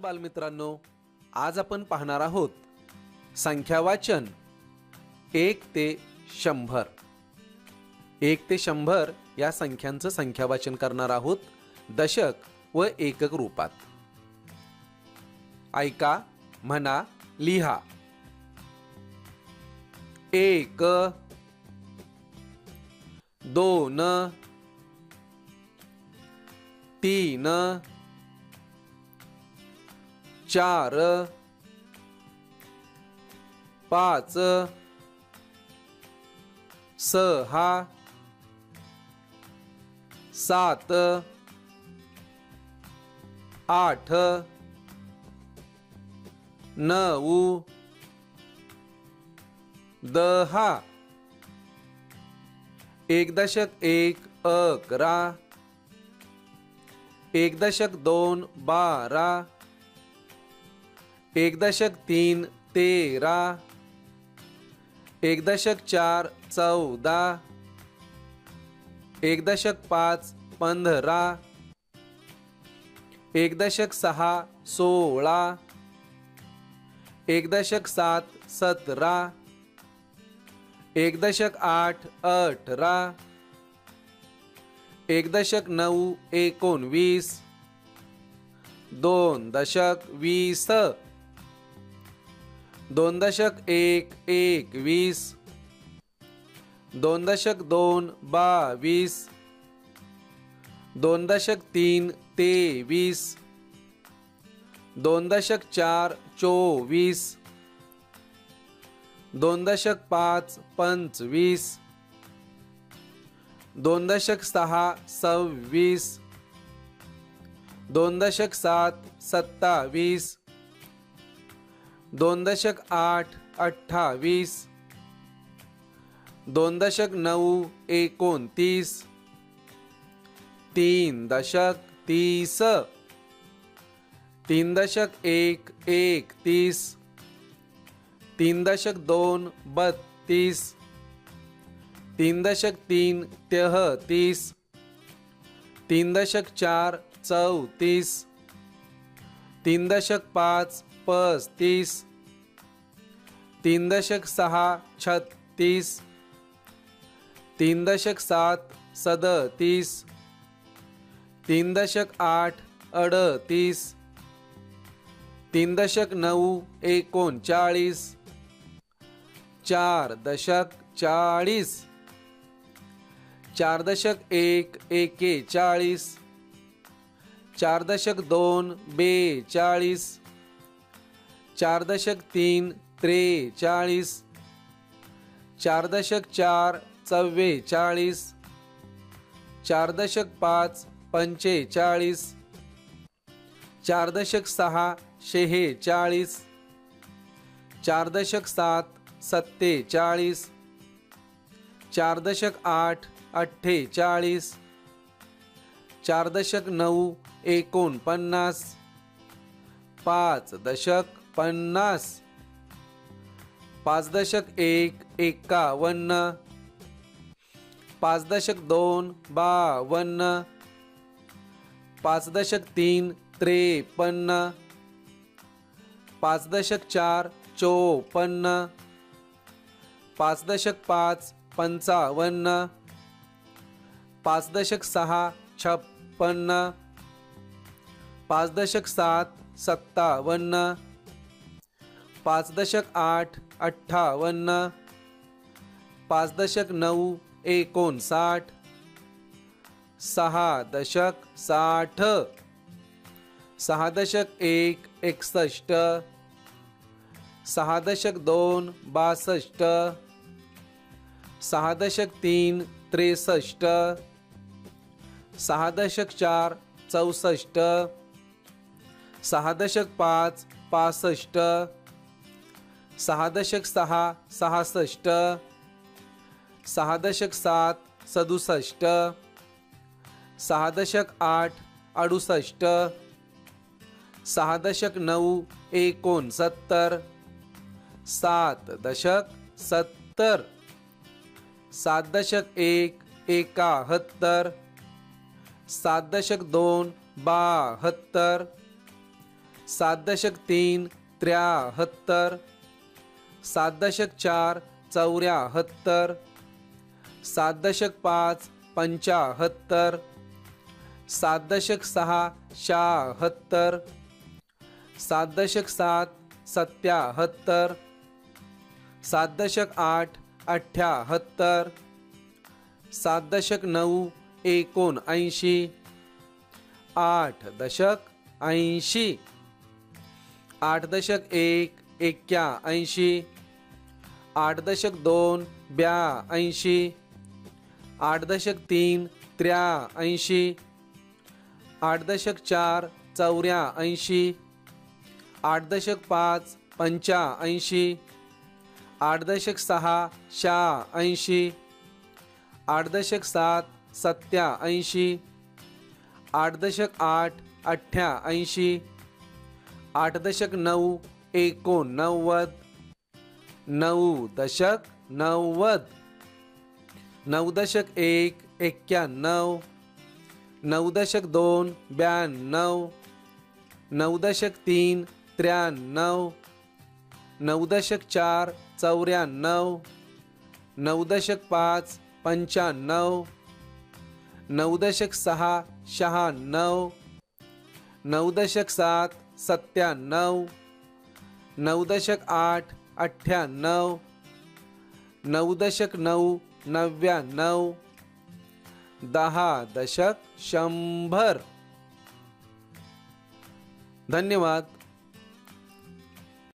बालमित्रांनो, आज आपण पाहणार आहोत संख्यावाचन 1 ते 100. 1 ते 100 या संख्यांचं संख्यावाचन करणार आहोत दशक व एकक रूपात. ऐका, म्हणा, लिहा. 1 2 3 4 5 6 7 8 9 10. 1.1 11. 1.2 12. 1.3 13. 1.4 14. 1.5 15. 1.6 16. 1.7 17. 1.8 18. 1.9 19. 2.20. 2.1 21. 2.2 22. 2.3 23. 2.4 24. 2.5 25. 2.6 26. 2.7 27. 2.8 28. 2.9 29. 3 दशक 30. 3.1 31. 3.2 32. 3.3 33. 3.4 34. 3.5 35. 3.6 36. 3.7 37. 3.8 38. 3.9 39. 4 दशक 40. 4.1 41. 4.2 42. 4.3 43. 4.4 44. 4.5 45. 4.6 46. 4.7 47. 4.8 48. 4.9 49. 5 दशक 50. 5.1 51. 5.2 52. 5.3 53. 5.4 54. 5.5 55. 5.6 56. 5.7 57. 5.8 58. 5.9 59. 6 दशक 60. 6.1 61. 6.2 62. 6.3 63. 6.4 64. 6.5 65. 6.6 66. 6.7 67. 6.8 68. 6.9 69. 7 दशक 70. 7.1 71. 7.2 72. 7 दशक 3 73, 7 दशक 4 74, 7 दशक 5 75, 7 दशक 6 76, 7 दशक 7 77, 7 दशक 8 78, 7 दशक 9 79, 8 दशक 80, 8 दशक 1 81, 8 दशक 2 82, 8 दशक 3 83, 8 दशक 4 84, 8 दशक 5 85, 8 दशक 6 86, 8 दशक 7 87, 8 दशक 8 88, 8 दशक 9 89, 9 दशक 90, 9 दशक 1 91, 9 दशक 2 92, 9 दशक 3 93, 9 दशक 4 94, 9 दशक 5 95, 9 दशक 6 96, 9 दशक 7 97, 9 दशक 8 98, 9 दशक 9 99, 10 दशक 100. धन्यवाद.